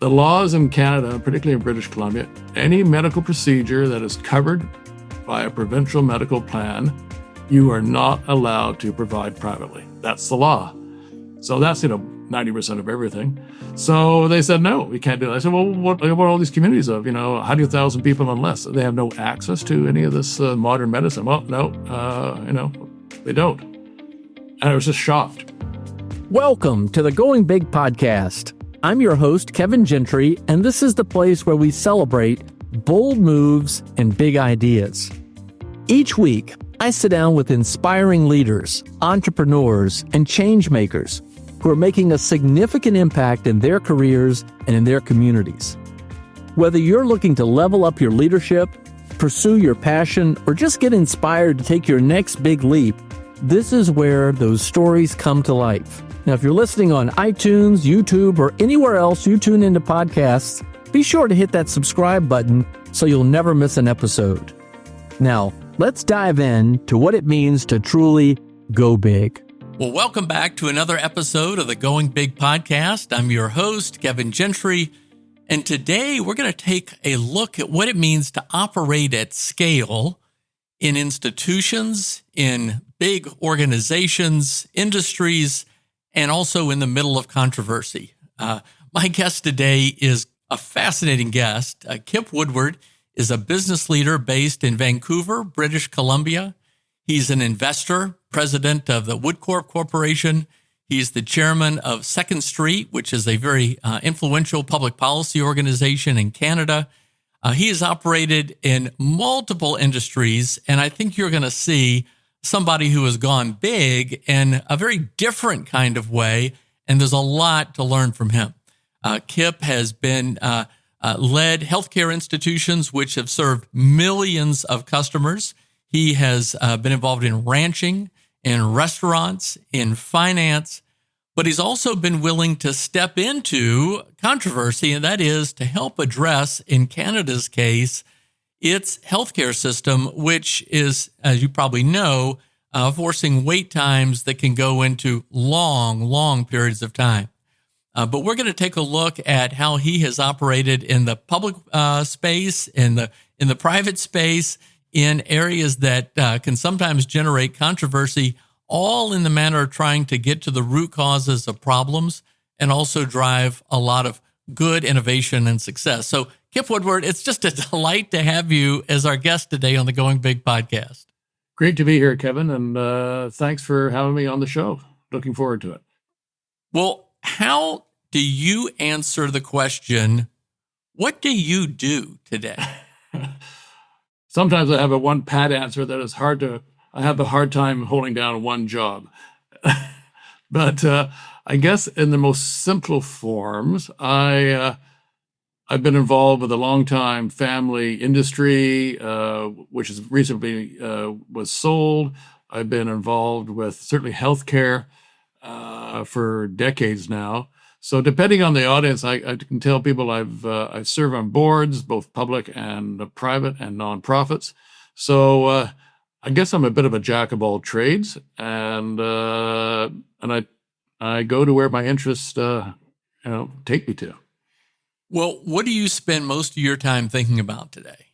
The laws in Canada, particularly in British Columbia, any medical procedure that is covered by a provincial medical plan, you are not allowed to provide privately. That's the law. So that's, 90% of everything. So they said, no, we can't do that. I said, well, what about all these communities of, 100,000 people and less? They have no access to any of this modern medicine. Well, no, they don't. And I was just shocked. Welcome to the Going Big podcast. I'm your host, Kevin Gentry, and this is the place where we celebrate bold moves and big ideas. Each week, I sit down with inspiring leaders, entrepreneurs, and change makers who are making a significant impact in their careers and in their communities. Whether you're looking to level up your leadership, pursue your passion, or just get inspired to take your next big leap, this is where those stories come to life. Now, if you're listening on iTunes, YouTube, or anywhere else you tune into podcasts, be sure to hit that subscribe button so you'll never miss an episode. Now, let's dive in to what it means to truly go big. Well, welcome back to another episode of the Going Big podcast. I'm your host, Kevin Gentry, and today we're going to take a look at what it means to operate at scale in institutions, in big organizations, industries, and also in the middle of controversy. My guest today is a fascinating guest. Kip Woodward is a business leader based in Vancouver, British Columbia. He's an investor, president of the Woodcorp Corporation. He's the chairman of Second Street, which is a very influential public policy organization in Canada. He has operated in multiple industries, and I think you're going to see somebody who has gone big in a very different kind of way, and there's a lot to learn from him. Kip has been led healthcare institutions which have served millions of customers. He has been involved in ranching, in restaurants, in finance, but he's also been willing to step into controversy, and that is to help address, in Canada's case, its healthcare system, which is, as you probably know, forcing wait times that can go into long periods of time. But we're going to take a look at how he has operated in the public space, in the private space, in areas that can sometimes generate controversy, all in the manner of trying to get to the root causes of problems and also drive a lot of good innovation and success. So, Kip Woodward, it's just a delight to have you as our guest today on the Going Big podcast. Great to be here, Kevin, and thanks for having me on the show. Looking forward to it. Well, how do you answer the question, what do you do today? Sometimes I have a one-pat answer that is I have a hard time holding down one job. But I guess in the most simple forms, I've been involved with a long-time family industry, which is recently was sold. I've been involved with certainly healthcare for decades now. So depending on the audience, I can tell people I've served on boards, both public and private and nonprofits. So I guess I'm a bit of a jack of all trades, and I go to where my interests take me to. Well, what do you spend most of your time thinking about today?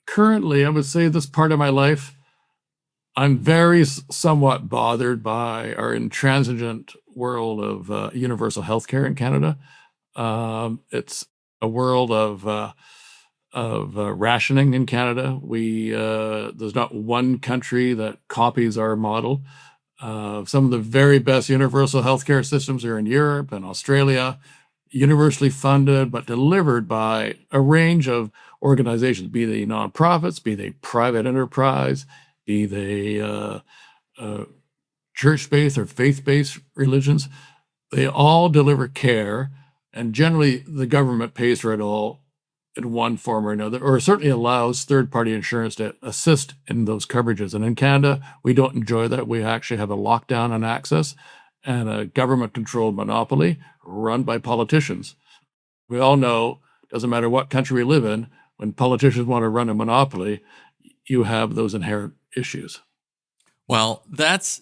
Currently, I would say this part of my life, I'm very somewhat bothered by our intransigent world of universal healthcare in Canada. It's a world of rationing in Canada. There's not one country that copies our model. Some of the very best universal healthcare systems are in Europe and Australia, universally funded, but delivered by a range of organizations, be they nonprofits, be they private enterprise, be they church-based or faith-based religions. They all deliver care, and generally the government pays for it all in one form or another, or certainly allows third-party insurance to assist in those coverages. And in Canada, we don't enjoy that. We actually have a lockdown on access and a government-controlled monopoly run by politicians. We all know, doesn't matter what country we live in, when politicians want to run a monopoly, you have those inherent issues. Well, that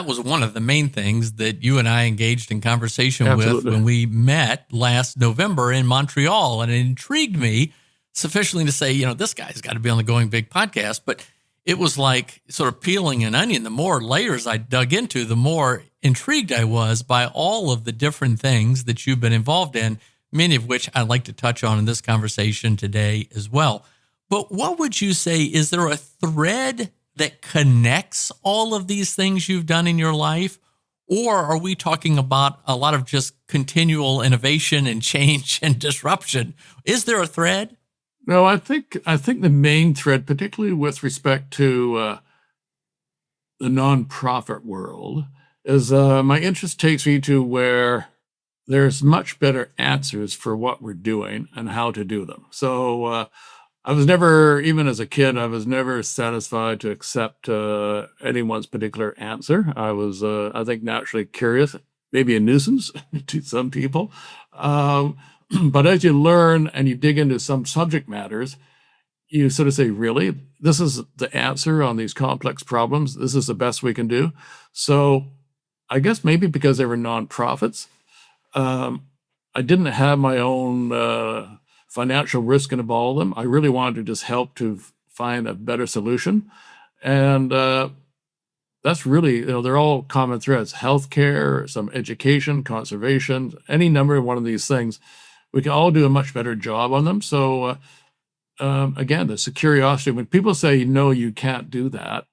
was one of the main things that you and I engaged in conversation with Absolutely. when we met last November in Montreal. And it intrigued me sufficiently to say, this guy's got to be on the Going Big podcast. But it was like sort of peeling an onion. The more layers I dug into, the more intrigued I was by all of the different things that you've been involved in, many of which I'd like to touch on in this conversation today as well. But what would you say, is there a thread that connects all of these things you've done in your life? Or are we talking about a lot of just continual innovation and change and disruption? Is there a thread? No, I think the main thread, particularly with respect to the nonprofit world, is my interest takes me to where there's much better answers for what we're doing and how to do them. So I was never, even as a kid, I was never satisfied to accept anyone's particular answer. I was, I think, naturally curious, maybe a nuisance to some people. But as you learn and you dig into some subject matters, you sort of say, really, this is the answer on these complex problems. This is the best we can do. So I guess maybe because they were nonprofits, I didn't have my own financial risk involved in them. I really wanted to just help to find a better solution. And that's really, they're all common threads: healthcare, some education, conservation, any number of one of these things. We can all do a much better job on them. So again, it's a curiosity. When people say, no, you can't do that,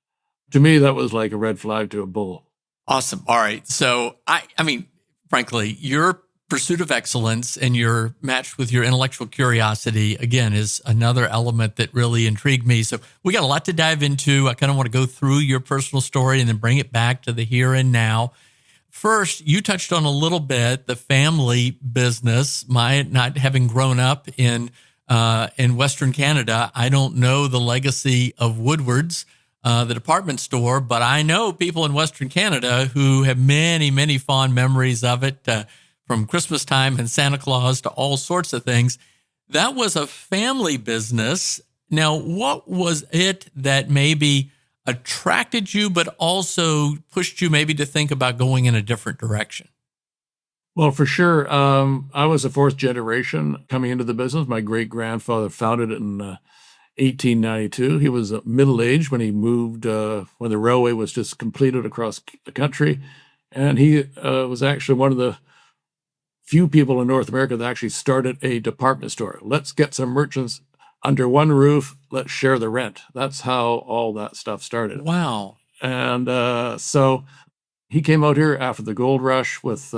to me, that was like a red flag to a bull. Awesome. All right. So I mean, frankly, your pursuit of excellence and your matched with your intellectual curiosity, again, is another element that really intrigued me. So we got a lot to dive into. I kind of want to go through your personal story and then bring it back to the here and now. First, you touched on a little bit the family business. My not having grown up in Western Canada, I don't know the legacy of Woodward's, the department store, but I know people in Western Canada who have many, many fond memories of it, from Christmas time and Santa Claus to all sorts of things. That was a family business. Now, what was it that maybe attracted you, but also pushed you maybe to think about going in a different direction? Well, for sure. I was a fourth generation coming into the business. My great-grandfather founded it in 1892. He was middle-aged when he moved, when the railway was just completed across the country. And he was actually one of the few people in North America that actually started a department store. Let's get some merchants under one roof. Let's share the rent. That's how all that stuff started. Wow. And so he came out here after the gold rush with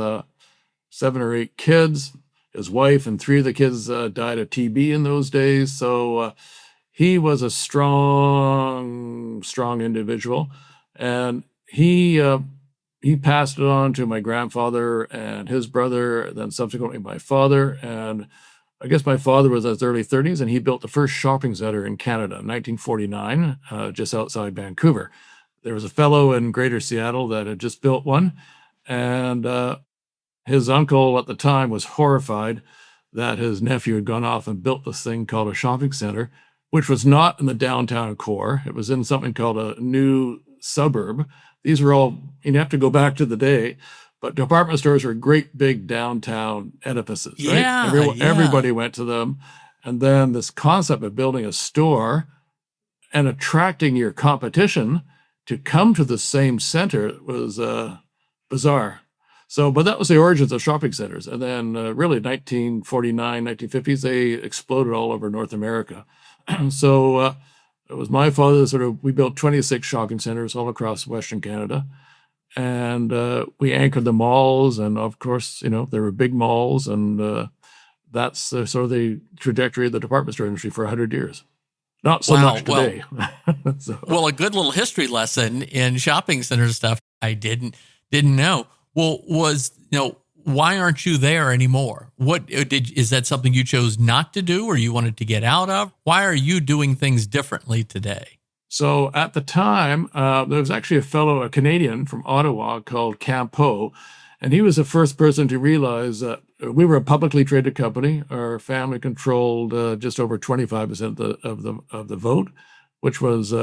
7 or 8 kids. His wife and 3 of the kids died of TB in those days. So he was a strong individual. And he passed it on to my grandfather and his brother, then subsequently my father. And I guess my father was in his early 30s, and he built the first shopping center in Canada in 1949, just outside Vancouver. There was a fellow in Greater Seattle that had just built one, and his uncle at the time was horrified that his nephew had gone off and built this thing called a shopping center, which was not in the downtown core. It was in something called a new suburb. These were all, you'd have to go back to the day, but department stores were great big downtown edifices, right? Yeah, Everybody went to them. And then this concept of building a store and attracting your competition to come to the same center was bizarre. So, but that was the origins of shopping centers. And then really 1949, 1950s, they exploded all over North America. So it was my father we built 26 shopping centers all across Western Canada. And we anchored the malls. And of course, there were big malls. And that's sort of the trajectory of the department store industry for 100 years. Not so much today. Well, a good little history lesson in shopping center stuff I didn't know. Well, why aren't you there anymore? Is that something you chose not to do or you wanted to get out of? Why are you doing things differently today? So at the time, there was actually a Canadian from Ottawa called Campeau, and he was the first person to realize that we were a publicly traded company. Our family controlled just over 25% of the vote, which was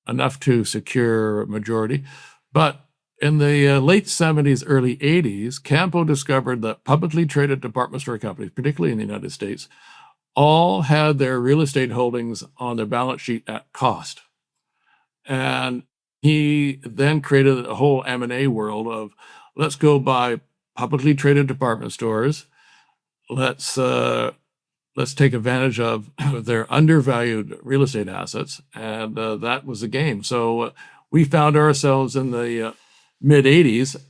enough to secure a majority. But in the late 70s, early 80s, Campo discovered that publicly traded department store companies, particularly in the United States, all had their real estate holdings on their balance sheet at cost. And he then created a whole M&A world of, let's go buy publicly traded department stores. Let's take advantage of their undervalued real estate assets. And that was the game. So we found ourselves in the mid 80s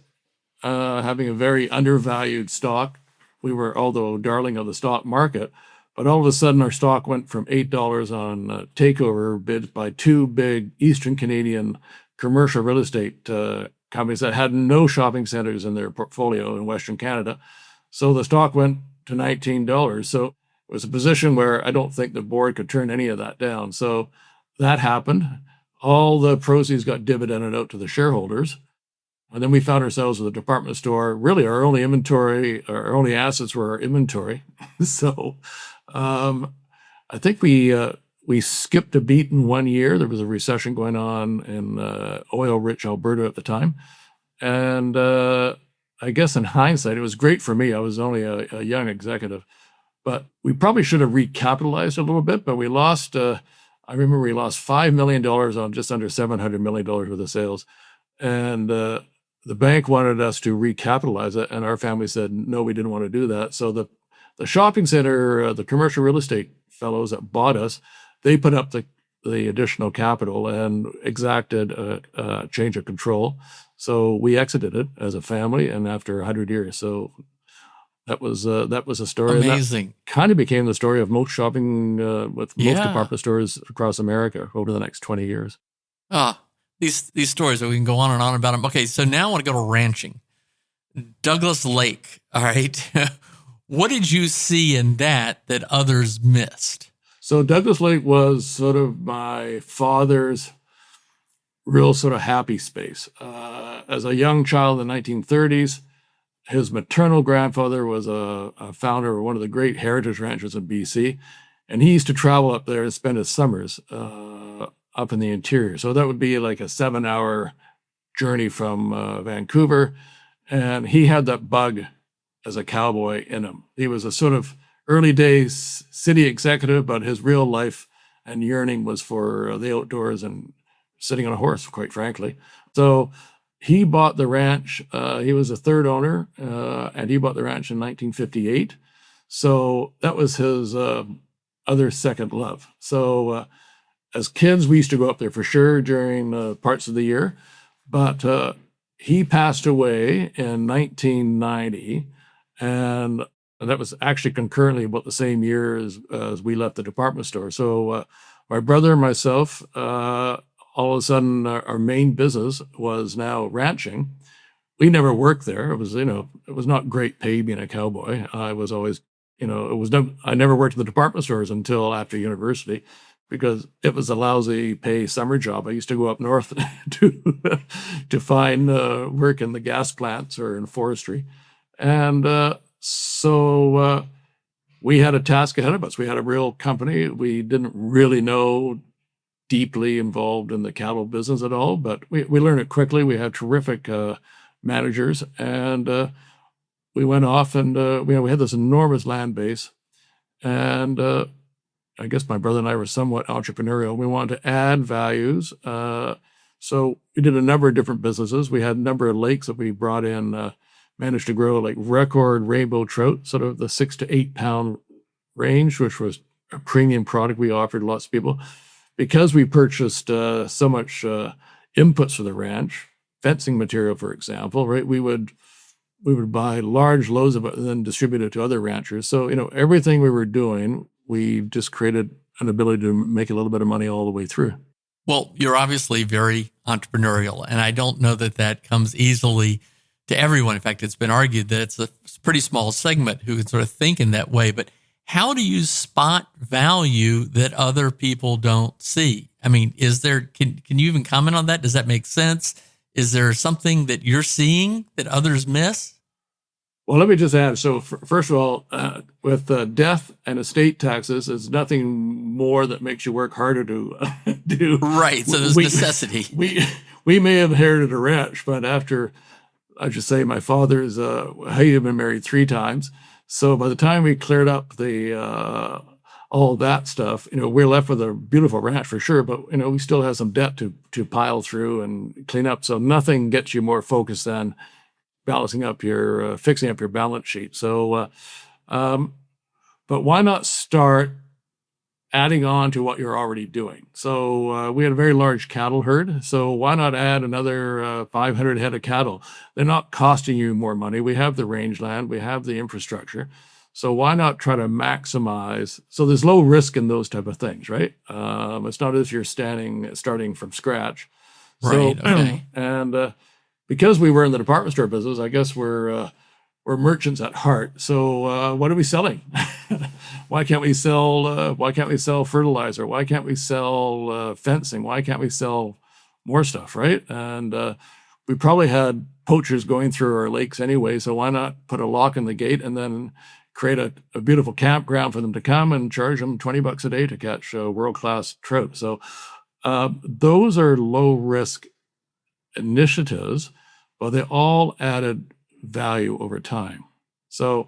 having a very undervalued stock. We were, although darling of the stock market, but all of a sudden our stock went from $8 on takeover bids by two big Eastern Canadian commercial real estate companies that had no shopping centers in their portfolio in Western Canada. So the stock went to $19. So it was a position where I don't think the board could turn any of that down. So that happened. All the proceeds got dividended out to the shareholders. And then we found ourselves with a department store. Really, our only inventory, our only assets were our inventory. So I think we skipped a beat in 1 year. There was a recession going on in oil-rich Alberta at the time. And I guess in hindsight, it was great for me. I was only a young executive. But we probably should have recapitalized a little bit, but we lost, I remember we lost $5 million on just under $700 million worth of sales. And the bank wanted us to recapitalize it, and our family said, no, we didn't want to do that. So the shopping center, the commercial real estate fellows that bought us, they put up the additional capital and exacted a change of control. So we exited it as a family, and after 100 years. So that was a story. Amazing. And that kind of became the story of most shopping with most Yeah. department stores across America over the next 20 years. These stories, we can go on and on about them. Okay, so now I want to go to ranching. Douglas Lake, all right. What did you see in that others missed? So Douglas Lake was sort of my father's real sort of happy space. As a young child in the 1930s, his maternal grandfather was a founder of one of the great heritage ranches in BC, and he used to travel up there and spend his summers up in the interior. So that would be like a 7-hour journey from Vancouver, and he had that bug as a cowboy in him. He was a sort of early days city executive, but his real life and yearning was for the outdoors and sitting on a horse, quite frankly. So he bought the ranch. He was a third owner, and he bought the ranch in 1958. So that was his other second love. So as kids, we used to go up there for sure during parts of the year. But he passed away in 1990, and that was actually concurrently about the same year as we left the department store. So my brother and myself, all of a sudden, our main business was now ranching. We never worked there. It was, it was not great pay being a cowboy. I was always, I never worked at the department stores until after university because it was a lousy pay summer job. I used to go up north to find work in the gas plants or in forestry. And so we had a task ahead of us. We had a real company. We didn't really know deeply involved in the cattle business at all, but we learned it quickly. We had terrific managers, and we went off and we had this enormous land base. And I guess my brother and I were somewhat entrepreneurial. We wanted to add values. So we did a number of different businesses. We had a number of lakes that we brought in, managed to grow like record rainbow trout, sort of the 6 to 8 pound range, which was a premium product we offered lots of people. Because we purchased so much inputs for the ranch, fencing material, for example, right? We would buy large loads of it and then distribute it to other ranchers. So, everything we were doing, we just created an ability to make a little bit of money all the way through. Well, you're obviously very entrepreneurial, and I don't know that comes easily to everyone. In fact, it's been argued that it's a pretty small segment who can sort of think in that way. But how do you spot value that other people don't see? I mean, can you even comment on that? Does that make sense? Is there something that you're seeing that others miss? Well, let me just add. So, first of all, with death and estate taxes, it's nothing more that makes you work harder to do. Right. So there's necessity. We may have inherited a ranch, but after, I should say, my father's, he had been married 3 times. So by the time we cleared up the all that stuff, we're left with a beautiful ranch for sure, but we still have some debt to pile through and clean up. So nothing gets you more focused than balancing up your fixing up your balance sheet. So, but why not start adding on to what you're already doing? So we had a very large cattle herd. So why not add another 500 head of cattle? They're not costing you more money. We have the rangeland, we have the infrastructure. So why not try to maximize? So there's low risk in those type of things, right? It's not as if you're starting from scratch. Right. Okay. And because we were in the department store business, I guess we're merchants at heart. So what are we selling? Why can't we sell fertilizer? Why can't we sell fencing? Why can't we sell more stuff, right? And we probably had poachers going through our lakes anyway, so why not put a lock in the gate and then create a beautiful campground for them to come and charge them $20 a day to catch world-class trout. So those are low-risk initiatives, but they all added value over time. So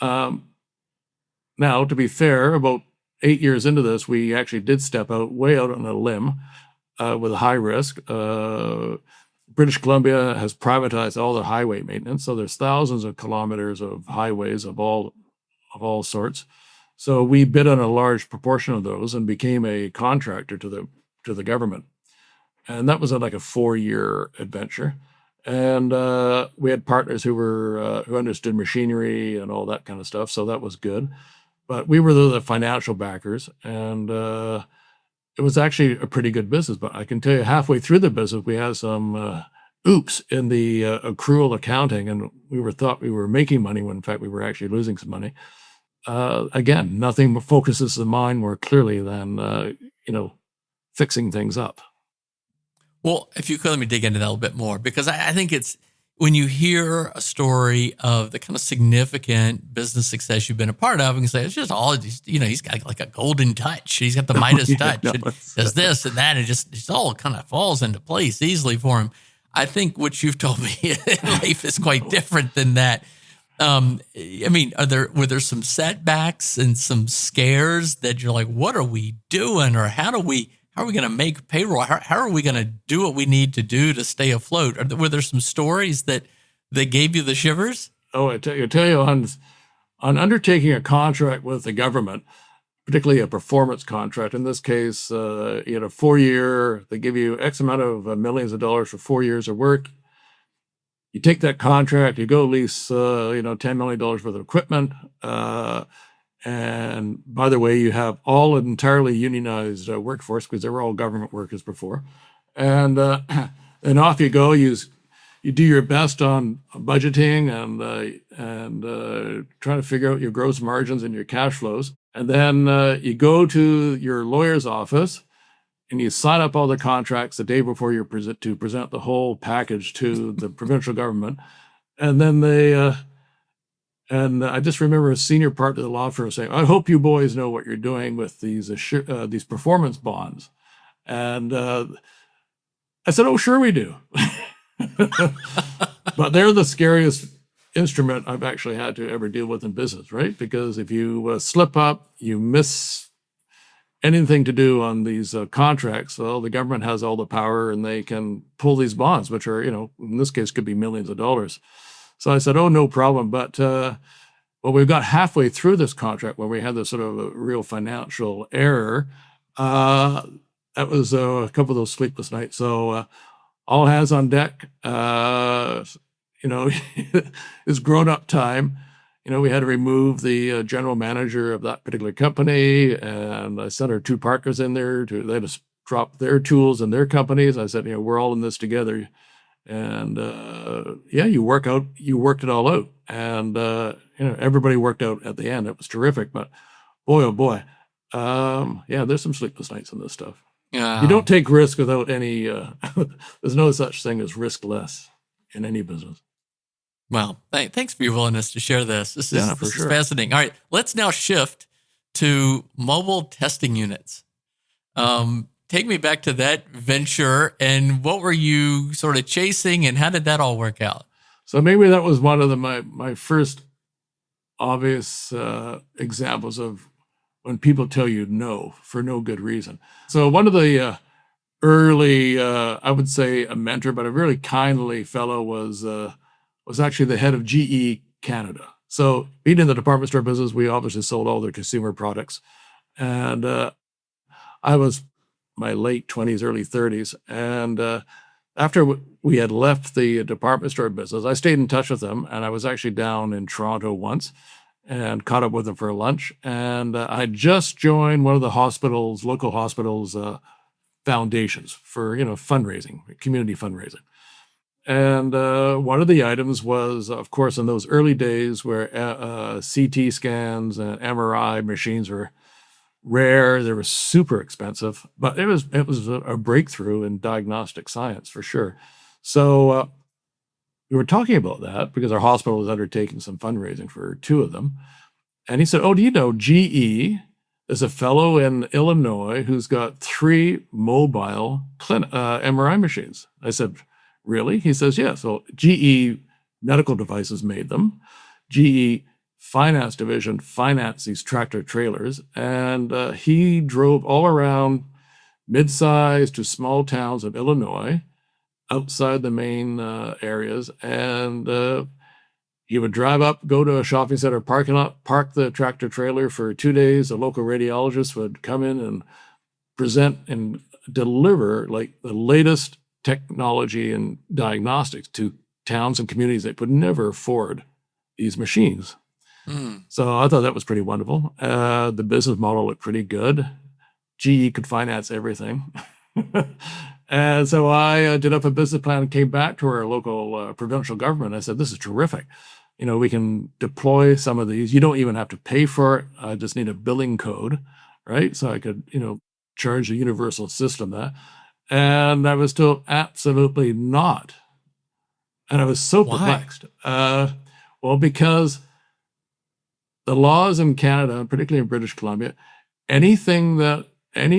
now, to be fair, about 8 years into this, we actually did step way out on a limb with a high risk. British Columbia has privatized all the highway maintenance, so there's thousands of kilometers of highways of all sorts. So we bid on a large proportion of those and became a contractor to the government, and that was like a 4-year adventure. And we had partners who understood machinery and all that kind of stuff, so that was good. But we were the financial backers, and it was actually a pretty good business. But I can tell you, halfway through the business, we had some oops in the accrual accounting, and we thought we were making money when in fact we were actually losing some money. Again, nothing focuses the mind more clearly than fixing things up. Well, if you could, let me dig into that a little bit more, because I think it's when you hear a story of the kind of significant business success you've been a part of, and you say, it's just all, he's got like a golden touch. He's got the Midas touch. And does this and that. And it all kind of falls into place easily for him. I think what you've told me in life is quite different than that. Were there some setbacks and some scares that you're like, what are we doing? Or how are we going to make payroll? How are we going to do what we need to do to stay afloat? Were there some stories that gave you the shivers? Oh, I tell you on undertaking a contract with the government, particularly a performance contract. In this case, you had a 4-year, they give you X amount of millions of dollars for 4 years of work. You take that contract, you go lease, $10 million worth of equipment. And by the way, you have all entirely unionized workforce because they were all government workers before. And off you go. You do your best on budgeting and trying to figure out your gross margins and your cash flows. And then you go to your lawyer's office and you sign up all the contracts the day before you present the whole package to the provincial government. And then and I just remember a senior partner of the law firm saying, I hope you boys know what you're doing with these performance bonds. And I said, oh, sure we do. But they're the scariest instrument I've actually had to ever deal with in business, right? Because if you slip up, you miss anything to do on these contracts, well, the government has all the power and they can pull these bonds, which are, in this case, could be millions of dollars. So I said, oh, no problem. But we got halfway through this contract where we had this sort of a real financial error. That was a couple of those sleepless nights. So all hands on deck, it's grown-up time. We had to remove the general manager of that particular company, and I sent our 2 partners in there they had to drop their tools and their companies. I said, we're all in this together. And you worked it all out, and everybody worked out at the end. It was terrific, but boy, oh boy, there's some sleepless nights on this stuff. You don't take risk without any. There's no such thing as riskless in any business. Well, thanks for your willingness to share this. This Yeah, for is sure. fascinating. All right, let's now shift to mobile testing units. Take me back to that venture, and what were you sort of chasing, and how did that all work out? So maybe that was one of my first obvious examples of when people tell you no for no good reason. So one of the early, I would say a mentor, but a really kindly fellow was actually the head of GE Canada. So being in the department store business, we obviously sold all their consumer products. And I was my late 20s, early 30s. And after we had left the department store business, I stayed in touch with them. And I was actually down in Toronto once and caught up with them for lunch. And I just joined one of the hospitals, local hospitals, foundations for, fundraising, community fundraising. And one of the items was, of course, in those early days where CT scans and MRI machines were rare, they were super expensive, but it was a breakthrough in diagnostic science for sure. So we were talking about that because our hospital was undertaking some fundraising for two of them. And he said, "Oh, do you know GE is a fellow in Illinois who's got 3 mobile MRI machines?" I said, "Really?" He says, "Yeah." So GE Medical Devices made them. GE Finance Division financed these tractor trailers, and he drove all around mid-sized to small towns of Illinois, outside the main areas, and he would drive up, go to a shopping center parking lot, park the tractor trailer for 2 days. A local radiologist would come in and present and deliver like the latest technology and diagnostics to towns and communities that could never afford these machines. So I thought that was pretty wonderful. The business model looked pretty good. GE could finance everything. And so I did up a business plan and came back to our local provincial government. I said, "This is terrific. We can deploy some of these. You don't even have to pay for it. I just need a billing code, right? So I could, charge a universal system that." And I was told absolutely not. And I was so Why? perplexed. Well, because the laws in Canada, and particularly in British Columbia, any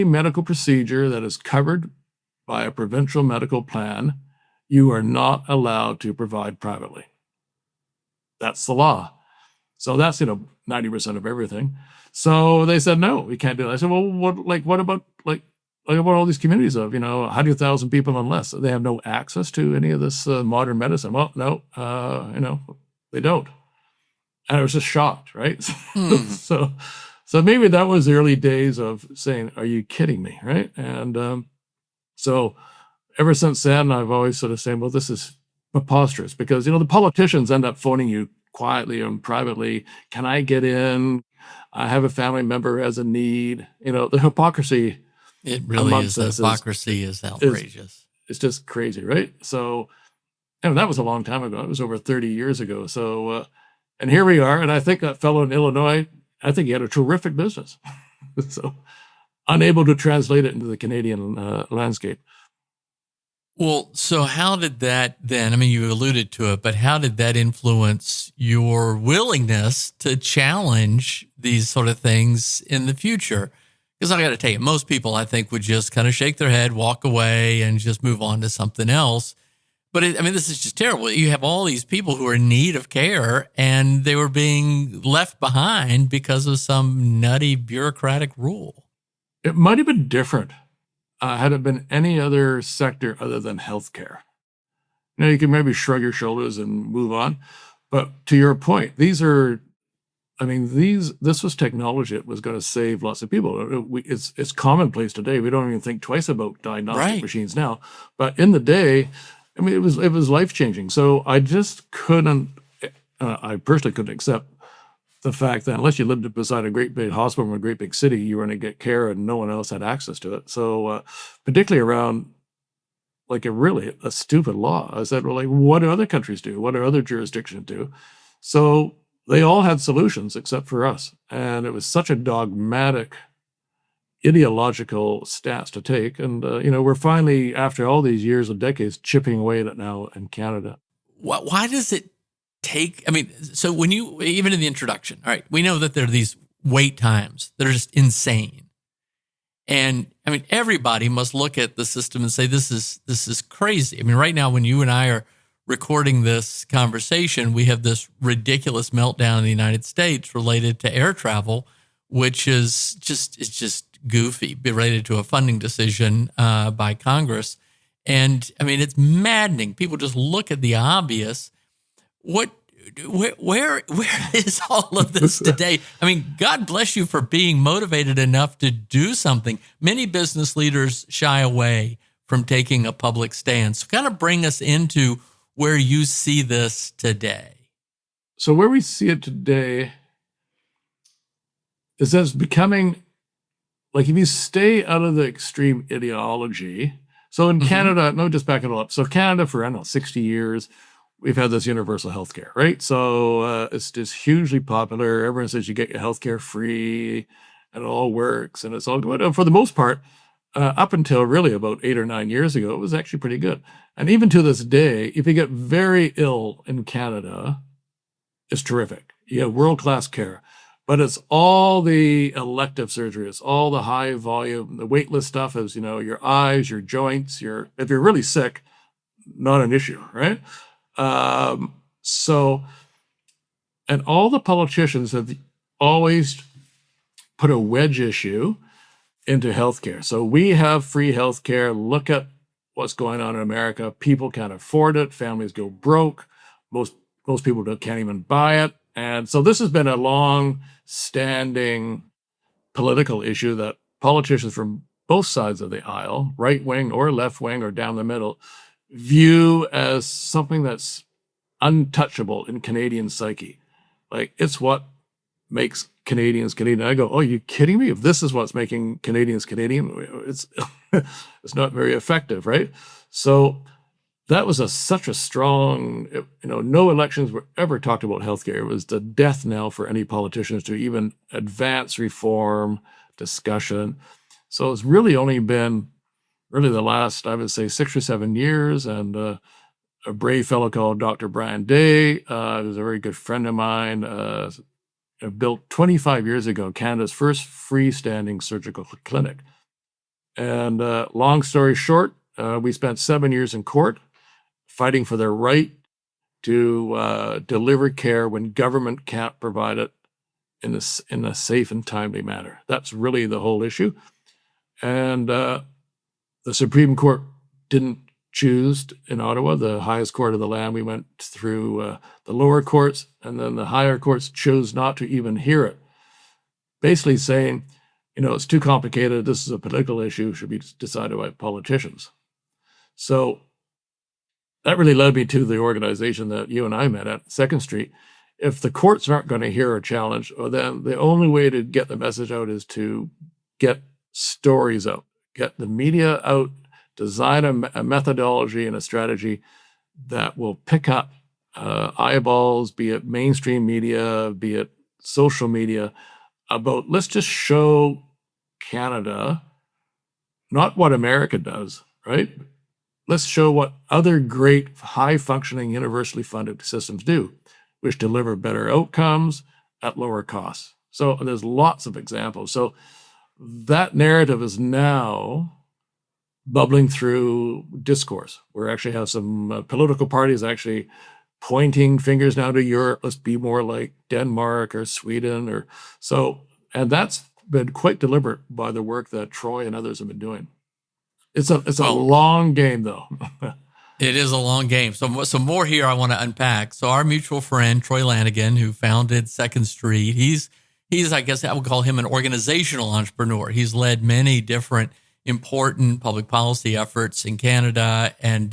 medical procedure that is covered by a provincial medical plan, you are not allowed to provide privately. That's the law. So that's, 90% of everything. So they said, "No, we can't do that." I said, "Well, what about all these communities of, 100,000 people and less? They have no access to any of this modern medicine." "Well, no, they don't." And I was just shocked, right? So maybe that was the early days of saying, "Are you kidding me?" Right? And so ever since then, I've always sort of saying, "Well, this is preposterous," because, the politicians end up phoning you quietly and privately. "Can I get in? I have a family member who has a need." The hypocrisy It really is. The hypocrisy is outrageous. It's just crazy, right? So, that was a long time ago. It was over 30 years ago. So, and here we are. And I think that fellow in Illinois, I think he had a terrific business. So, unable to translate it into the Canadian landscape. Well, so how did that then, I mean, you alluded to it, but how did that influence your willingness to challenge these sort of things in the future? Because I got to tell you, most people, I think, would just kind of shake their head, walk away, and just move on to something else. But this is just terrible. You have all these people who are in need of care, and they were being left behind because of some nutty bureaucratic rule. It might have been different had it been any other sector other than healthcare. You can maybe shrug your shoulders and move on. But to your point, this was technology that was going to save lots of people. It's commonplace today. We don't even think twice about diagnostic machines now. But in the day, it was life-changing. So I just couldn't, I personally couldn't accept the fact that unless you lived beside a great big hospital in a great big city, you were going to get care and no one else had access to it. So particularly around a stupid law. I said, well, what do other countries do? What do other jurisdictions do? So they all had solutions except for us. And it was such a dogmatic, ideological stance to take. And, we're finally, after all these years and decades, chipping away at it now in Canada. Why does it so when you, even in the introduction, all right, we know that there are these wait times that are just insane. And I mean, everybody must look at the system and say, this is crazy. I mean, right now, when you and I are recording this conversation, we have this ridiculous meltdown in the United States related to air travel, which is just goofy, related to a funding decision by Congress. And I mean, it's maddening. People just look at the obvious. Where is all of this today? I mean, God bless you for being motivated enough to do something. Many business leaders shy away from taking a public stance. Kind of bring us into where you see this today. So where we see it today is that it's becoming, like, if you stay out of the extreme ideology. So in Canada, no, just back it all up. So Canada for, I don't know, 60 years, we've had this universal healthcare, right? So it's just hugely popular. Everyone says you get your healthcare free and it all works and it's all good. And for the most part, up until really about 8 or 9 years ago, it was actually pretty good. And even to this day, if you get very ill in Canada, it's terrific. You have world-class care. But it's all the elective surgery. It's all the high volume. The waitlist stuff is, your eyes, your joints, if you're really sick, not an issue, right? And all the politicians have always put a wedge issue into healthcare. So we have free healthcare. Look at what's going on in America. People can't afford it. Families go broke. Most people can't even buy it. And so this has been a long-standing political issue that politicians from both sides of the aisle, right wing or left wing or down the middle, view as something that's untouchable in Canadian psyche. Like, it's what makes Canadians Canadian. I go, oh, are you kidding me? If this is what's making Canadians Canadian, it's it's not very effective, right? So that was such a strong, no elections were ever talked about healthcare. It was the death knell for any politicians to even advance reform discussion. So it's really only been the last, I would say, 6 or 7 years, and a brave fellow called Dr. Brian Day, who's a very good friend of mine, built 25 years ago Canada's first freestanding surgical clinic. And long story short, we spent 7 years in court fighting for their right to deliver care when government can't provide it in a safe and timely manner. That's really the whole issue. And the Supreme Court didn't choose in Ottawa, the highest court of the land. We went through the lower courts, and then the higher courts chose not to even hear it, basically saying, it's too complicated. This is a political issue, should be decided by politicians. So that really led me to the organization that you and I met at, 2nd Street. If the courts aren't going to hear a challenge, then the only way to get the message out is to get stories out, get the media out, design a methodology and a strategy that will pick up eyeballs, be it mainstream media, be it social media, about, let's just show Canada, not what America does, right? Let's show what other great, high-functioning, universally funded systems do, which deliver better outcomes at lower costs. So there's lots of examples. So that narrative is now bubbling through discourse. We actually have some political parties actually pointing fingers now to Europe. Let's be more like Denmark or Sweden or so. And that's been quite deliberate by the work that Troy and others have been doing. It's a long game, though. It is a long game. So more here I want to unpack. So our mutual friend, Troy Lanigan, who founded 2nd Street, he's I guess I would call him an organizational entrepreneur. He's led many different important public policy efforts in Canada, and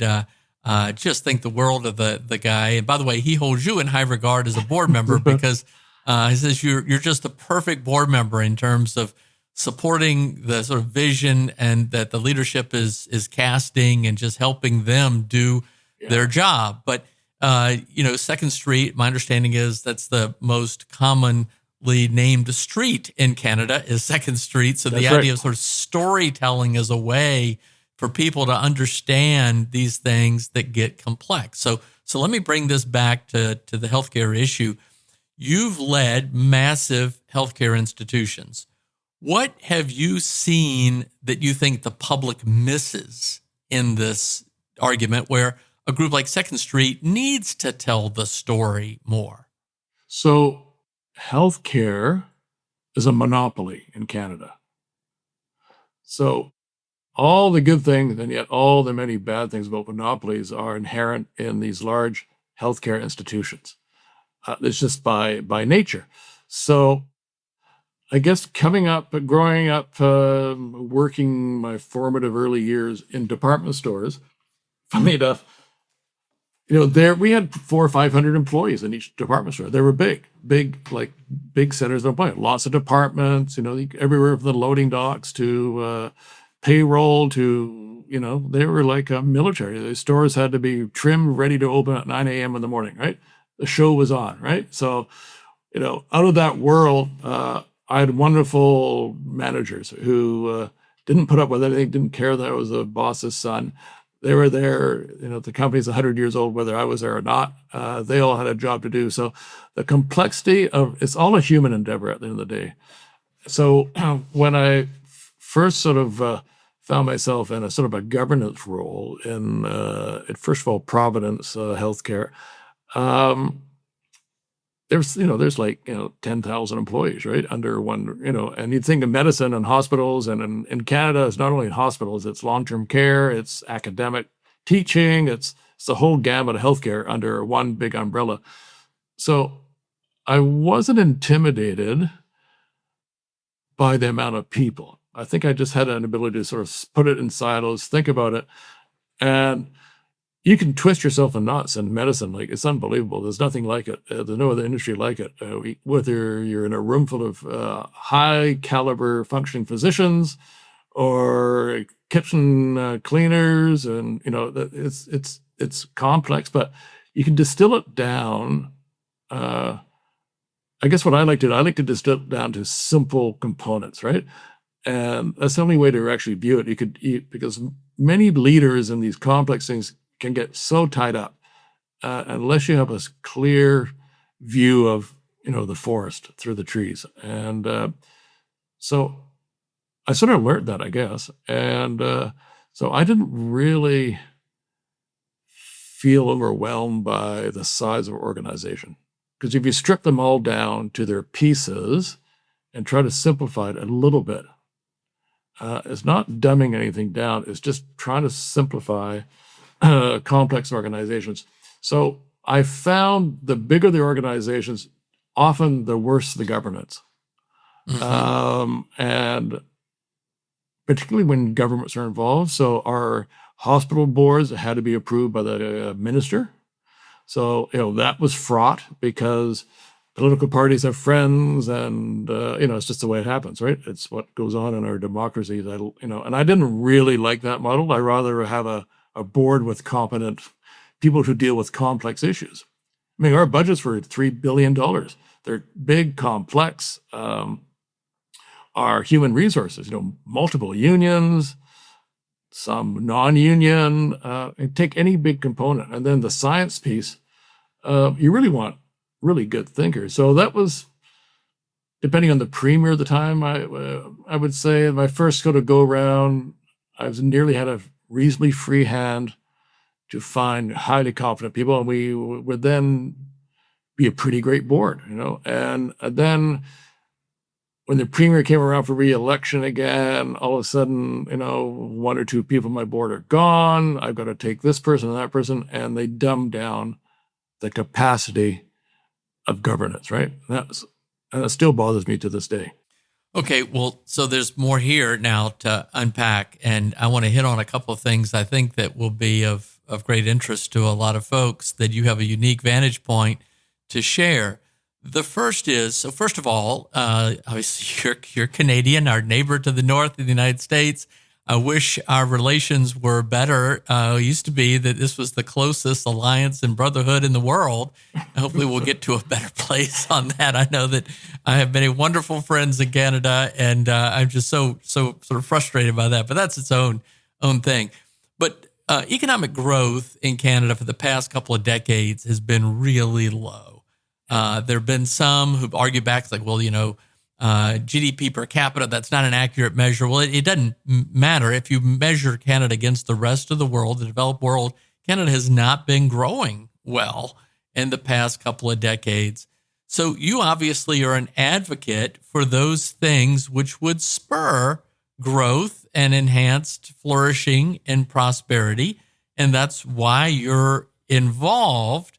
just think the world of the guy. And by the way, he holds you in high regard as a board member because he says you're just the perfect board member in terms of supporting the sort of vision and that the leadership is casting and just helping them do their job. But 2nd Street, my understanding is that's the most commonly named street in Canada is 2nd Street. So the idea of sort of storytelling as a way for people to understand these things that get complex. So let me bring this back to the healthcare issue. You've led massive healthcare institutions. What have you seen that you think the public misses in this argument where a group like Second Street needs to tell the story more? So healthcare is a monopoly in Canada. So all the good things and yet all the many bad things about monopolies are inherent in these large healthcare institutions. It's just by nature. So I guess growing up, working my formative early years in department stores, funny enough, there we had 400 or 500 employees in each department store. They were big centers of employment. Lots of departments, everywhere from the loading docks to payroll to, they were like a military. The stores had to be trimmed, ready to open at 9 a.m. in the morning, right? The show was on, right? So, out of that world, I had wonderful managers who didn't put up with anything, didn't care that I was a boss's son. They were there, the company's 100 years old, whether I was there or not. They all had a job to do. So the complexity it's all a human endeavor at the end of the day. So when I first sort of found myself in a sort of a governance role at first of all, Providence Healthcare, there's like 10,000 employees, right, under one, and you'd think of medicine and hospitals, and in Canada, it's not only in hospitals, it's long-term care, it's academic teaching, it's the whole gamut of healthcare under one big umbrella. So I wasn't intimidated by the amount of people. I think I just had an ability to sort of put it in silos, think about it, and you can twist yourself in knots in medicine. Like, it's unbelievable. There's nothing like it. There's no other industry like it. Whether you're in a room full of high caliber functioning physicians or kitchen cleaners, and it's complex, but you can distill it down. I guess what I like to distill it down to simple components, right? And that's the only way to actually view it. Because many leaders in these complex things can get so tied up unless you have a clear view of the forest through the trees. And so I sort of learned that, I guess. And so I didn't really feel overwhelmed by the size of our organization, because if you strip them all down to their pieces and try to simplify it a little bit, it's not dumbing anything down. It's just trying to simplify complex organizations. So I found the bigger the organizations, often the worse the governance. Mm-hmm. And particularly when governments are involved. So our hospital boards had to be approved by the minister. So, that was fraught because political parties have friends, and, it's just the way it happens, right? It's what goes on in our democracy. And I didn't really like that model. I rather have a board with competent people who deal with complex issues. I mean, our budgets were $3 billion. They're big, complex. Our human resources, multiple unions, some non-union, take any big component. And then the science piece, you really want really good thinkers. So that was, depending on the premier at the time, I would say my first sort of go around, I was nearly had a reasonably free hand to find highly competent people, and we would then be a pretty great board, And then when the premier came around for re-election again, all of a sudden, one or two people on my board are gone. I've got to take this person and that person, and they dumb down the capacity of governance, right? And that still bothers me to this day. Okay, well, so there's more here now to unpack, and I want to hit on a couple of things I think that will be of great interest to a lot of folks that you have a unique vantage point to share. The first is, so first of all, obviously you're Canadian, our neighbor to the north of the United States. I wish our relations were better. It used to be that this was the closest alliance and brotherhood in the world. Hopefully we'll get to a better place on that. I know that I have many wonderful friends in Canada, and I'm just so sort of frustrated by that. But that's its own own thing. But economic growth in Canada for the past couple of decades has been really low. There have been some who've argued back, it's like, well, GDP per capita, that's not an accurate measure. Well, it doesn't matter. If you measure Canada against the rest of the world, the developed world, Canada has not been growing well in the past couple of decades. So you obviously are an advocate for those things which would spur growth and enhanced flourishing and prosperity. And that's why you're involved.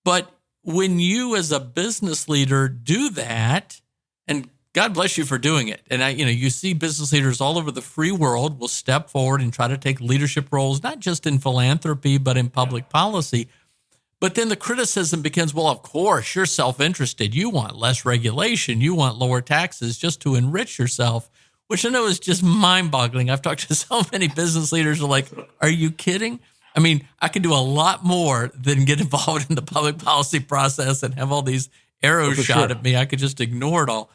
But when you as a business leader do that, and God bless you for doing it. And you see business leaders all over the free world will step forward and try to take leadership roles, not just in philanthropy, but in public policy. But then the criticism becomes, well, of course, you're self-interested. You want less regulation. You want lower taxes just to enrich yourself, which I know is just mind-boggling. I've talked to so many business leaders who are like, are you kidding? I mean, I could do a lot more than get involved in the public policy process and have all these arrows shot at me. I could just ignore it all.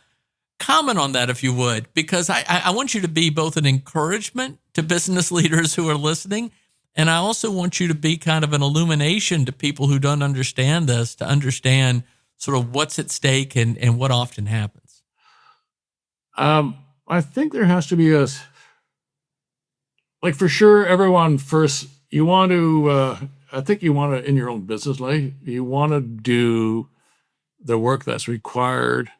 Comment on that if you would, because I want you to be both an encouragement to business leaders who are listening, and I also want you to be kind of an illumination to people who don't understand this, to understand sort of what's at stake and what often happens. I think there has to be for sure, everyone first, you want to, I think you want to, in your own business life, you want to do the work that's required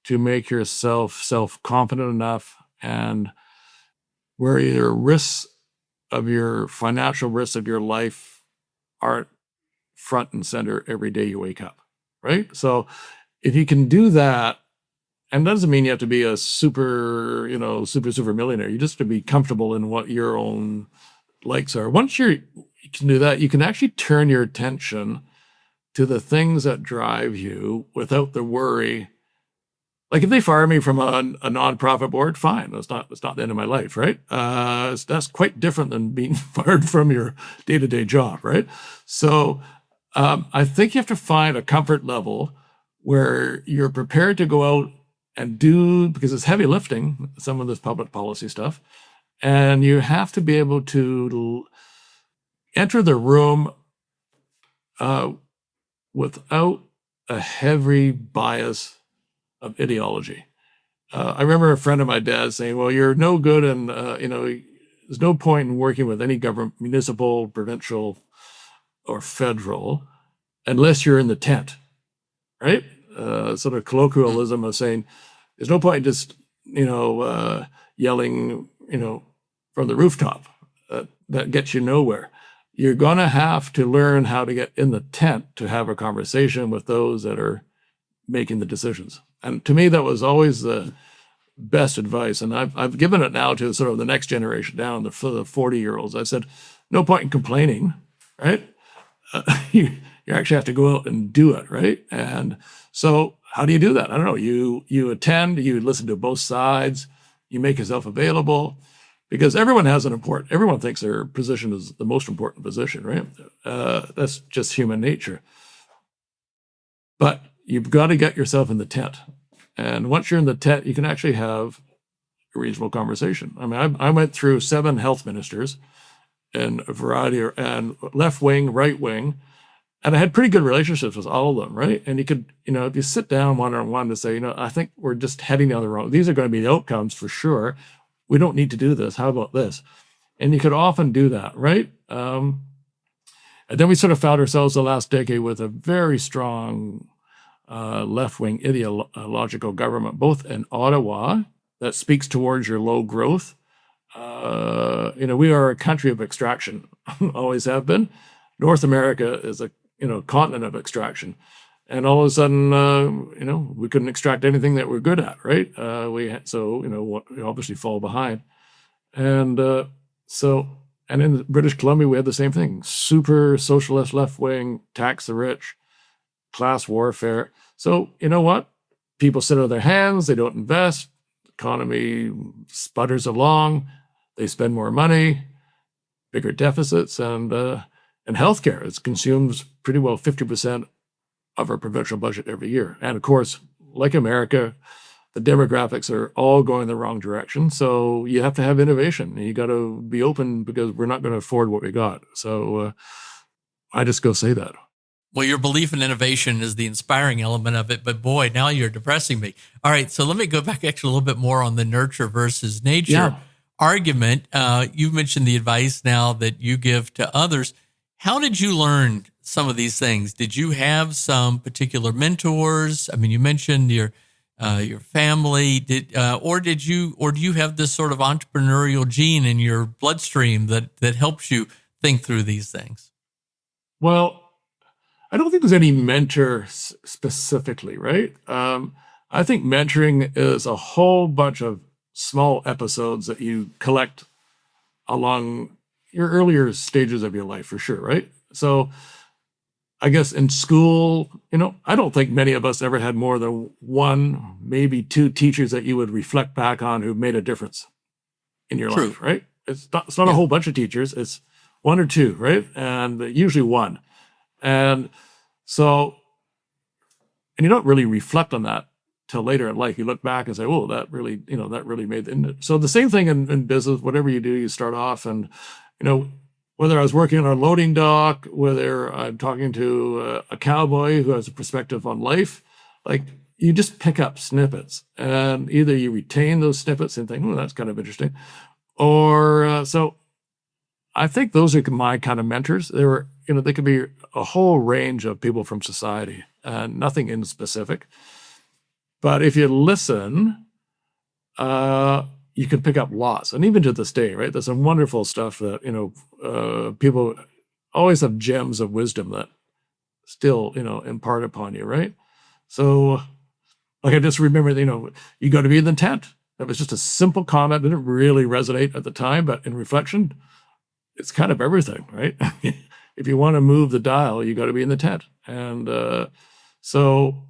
to make yourself self-confident enough, and where your financial risks of your life aren't front and center every day you wake up, right? So if you can do that, and that doesn't mean you have to be a super millionaire. You just have to be comfortable in what your own likes are. Once you can do that, you can actually turn your attention to the things that drive you without the worry. Like if they fire me from a nonprofit board, fine. That's not the end of my life, right? That's quite different than being fired from your day-to-day job, right? So I think you have to find a comfort level where you're prepared to go out and do, because it's heavy lifting, some of this public policy stuff, and you have to be able to enter the room without a heavy bias of ideology. I remember a friend of my dad's saying, well, you're no good, and there's no point in working with any government, municipal, provincial, or federal, unless you're in the tent, right? Sort of colloquialism of saying, there's no point in just, yelling, from the rooftop. That gets you nowhere. You're going to have to learn how to get in the tent to have a conversation with those that are making the decisions. And to me, that was always the best advice. And I've given it now to sort of the next generation down, the 40-year-olds. I said, no point in complaining, right? You actually have to go out and do it, right? And so how do you do that? I don't know. You attend, you listen to both sides, you make yourself available, because everyone thinks their position is the most important position, right? That's just human nature. But you've got to get yourself in the tent. And once you're in the tent, you can actually have a reasonable conversation. I mean, I went through 7 health ministers and a variety, and left wing, right wing, and I had pretty good relationships with all of them, right? And you could, if you sit down one-on-one to say, I think we're just heading down the road. These are going to be the outcomes for sure. We don't need to do this. How about this? And you could often do that, right? And then we sort of found ourselves the last decade with a very strong left-wing ideological government, both in Ottawa, that speaks towards your low growth. We are a country of extraction, always have been. North America is a continent of extraction, and all of a sudden, we couldn't extract anything that we're good at, right? We obviously fall behind, and in British Columbia we had the same thing: super socialist, left-wing, tax the rich, class warfare. So you know what? People sit on their hands, they don't invest, the economy sputters along, they spend more money, bigger deficits, and healthcare. It consumes pretty well 50% of our provincial budget every year. And of course, like America, the demographics are all going the wrong direction. So you have to have innovation. You got to be open because we're not going to afford what we got. So I just go say that. Well, your belief in innovation is the inspiring element of it, but boy, now you're depressing me. All right, so let me go back actually a little bit more on the nurture versus nature argument. You mentioned the advice now that you give to others. How did you learn some of these things? Did you have some particular mentors? I mean, you mentioned your family. Or do you have this sort of entrepreneurial gene in your bloodstream that helps you think through these things? Well, I don't think there's any mentor specifically, right? I think mentoring is a whole bunch of small episodes that you collect along your earlier stages of your life, for sure, right? So I guess in school, I don't think many of us ever had more than one, maybe two teachers that you would reflect back on who made a difference in your life, right? It's not a whole bunch of teachers. It's one or two, right? And usually one. And so, and you don't really reflect on that till later in life. You look back and say, oh, that really made it. So the same thing in business, whatever you do, you start off and, whether I was working on a loading dock, whether I'm talking to a cowboy who has a perspective on life, like you just pick up snippets and either you retain those snippets and think, oh, that's kind of interesting. Or so I think those are my kind of mentors. They could be a whole range of people from society and nothing in specific. But if you listen, you can pick up lots. And even to this day, right? There's some wonderful stuff that, people always have gems of wisdom that still, impart upon you, right? So like I just remember, you got to be in the tent. That was just a simple comment. Didn't really resonate at the time, but in reflection, it's kind of everything, right? If you want to move the dial, you got to be in the tent. And so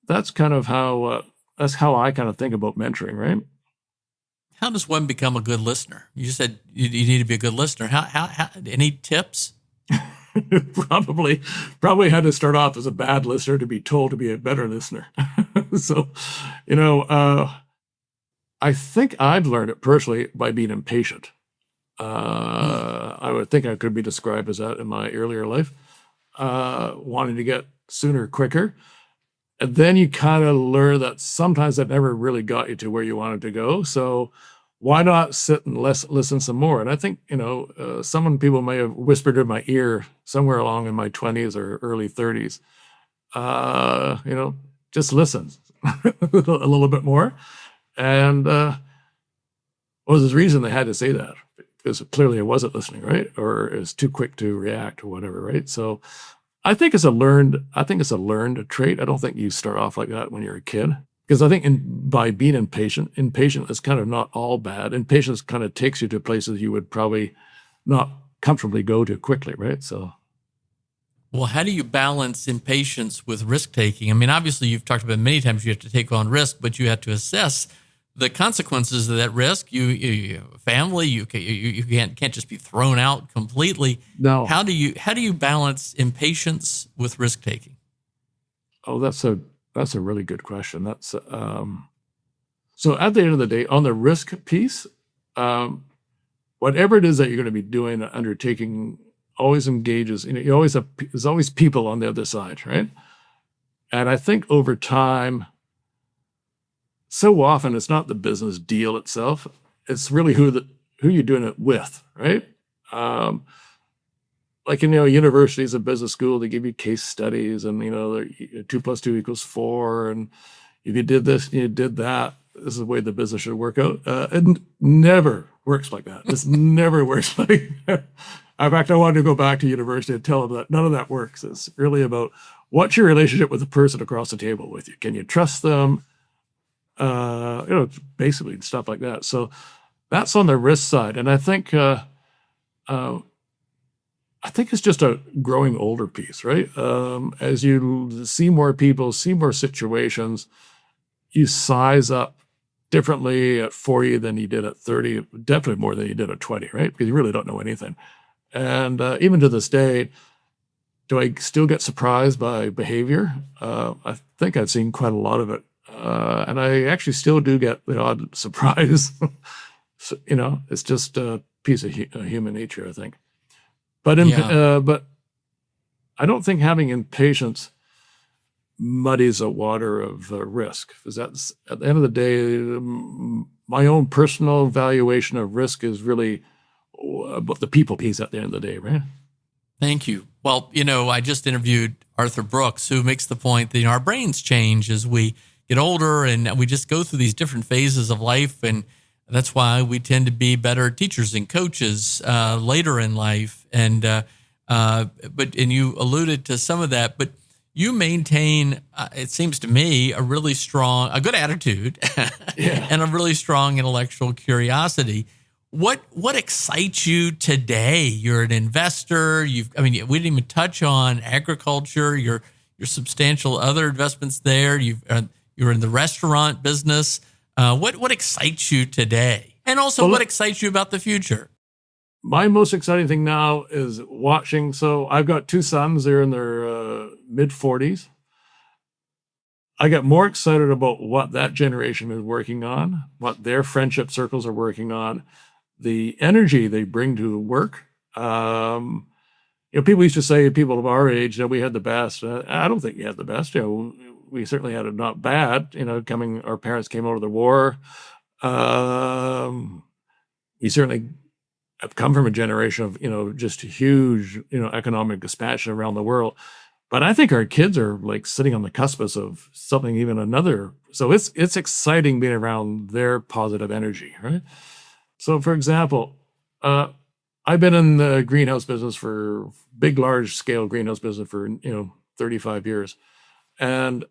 that's kind of how I kind of think about mentoring, right? How does one become a good listener? You said you need to be a good listener. How any tips? Probably had to start off as a bad listener to be told to be a better listener. So, I think I've learned it personally by being impatient. I would think I could be described as that in my earlier life, wanting to get sooner, quicker. And then you kind of learn that sometimes that never really got you to where you wanted to go. So why not sit and listen some more? And I think, people may have whispered in my ear somewhere along in my 20s or early 30s, just listen a little bit more. And there's a reason they had to say that. Because clearly I wasn't listening, right? Or is too quick to react or whatever, right? So I think it's a learned trait. I don't think you start off like that when you're a kid. Because I think by being impatient is kind of not all bad. Impatience kind of takes you to places you would probably not comfortably go to quickly, right? So, well, how do you balance impatience with risk taking? I mean, obviously you've talked about many times you have to take on risk, but you have to assess the consequences of that risk. You family, you can't just be thrown out completely. No. How do you balance impatience with risk taking? Oh, that's a really good question. That's so at the end of the day, on the risk piece, whatever it is that you're going to be doing, undertaking, always engages. There's always people on the other side, right? And I think over time, so often it's not the business deal itself. It's really who you're doing it with, right? Like universities and business school, they give you case studies and 2 + 2 = 4. And if you did this and you did that, this is the way the business should work out. It never works like that. This never works like that. In fact, I wanted to go back to university and tell them that none of that works. It's really about what's your relationship with the person across the table with you. Can you trust them? Basically stuff like that. So that's on the risk side. And I think it's just a growing older piece, right? As you see more people, see more situations, you size up differently at 40 than you did at 30, definitely more than you did at 20, right? Because you really don't know anything. And even to this day, do I still get surprised by behavior? I think I've seen quite a lot of it And I actually still do get the odd surprise. So, it's just a piece of human nature, I think. But but I don't think having impatience muddies the water of risk, because that's, at the end of the day, my own personal valuation of risk is really about the people piece at the end of the day, right? Thank you. Well, I just interviewed Arthur Brooks, who makes the point that our brains change as we get older, and we just go through these different phases of life, and that's why we tend to be better teachers and coaches later in life. And you alluded to some of that, but you maintain, it seems to me, a good attitude and a really strong intellectual curiosity. What excites you today? You're an investor. We didn't even touch on agriculture. Your substantial other investments there. You're in the restaurant business. What excites you today? And also, what excites you about the future? My most exciting thing now is watching. So I've got two sons. They're in their mid-40s. I get more excited about what that generation is working on, what their friendship circles are working on, the energy they bring to work. People used to say, people of our age, that we had the best. I don't think we had the best. We certainly had it not bad. Our parents came out of the war. We certainly have come from a generation of, just huge, economic expansion around the world. But I think our kids are like sitting on the cusp of something even another. So it's exciting being around their positive energy, right? So, for example, I've been in the greenhouse business large scale greenhouse business for 35 years, and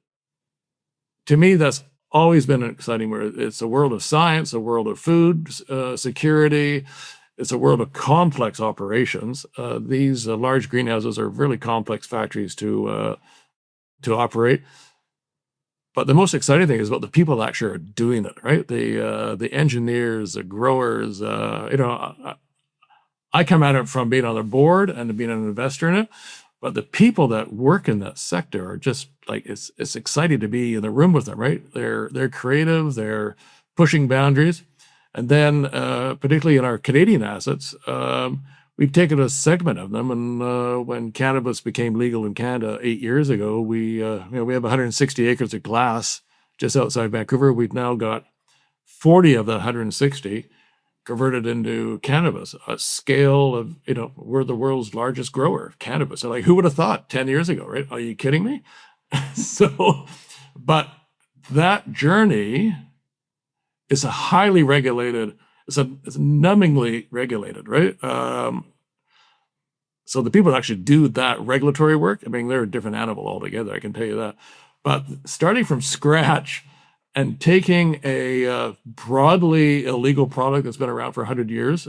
to me, that's always been an exciting world. It's a world of science, a world of food security. It's a world of complex operations. These large greenhouses are really complex factories to operate. But the most exciting thing is about the people that actually are doing it, right? The engineers, the growers. I come at it from being on the board and being an investor in it. But the people that work in that sector are just like, it's exciting to be in the room with them, right? They're creative, they're pushing boundaries. And then, particularly in our Canadian assets, we've taken a segment of them. And when cannabis became legal in Canada 8 years ago, we have 160 acres of glass just outside Vancouver. We've now got 40 of the 160 converted into cannabis, a scale of, we're the world's largest grower of cannabis. So, like, who would have thought 10 years ago, right? Are you kidding me? But that journey is a highly regulated, it's numbingly regulated, right? So the people that actually do that regulatory work, they're a different animal altogether, I can tell you that. But starting from scratch and taking a broadly illegal product that's been around for 100 years,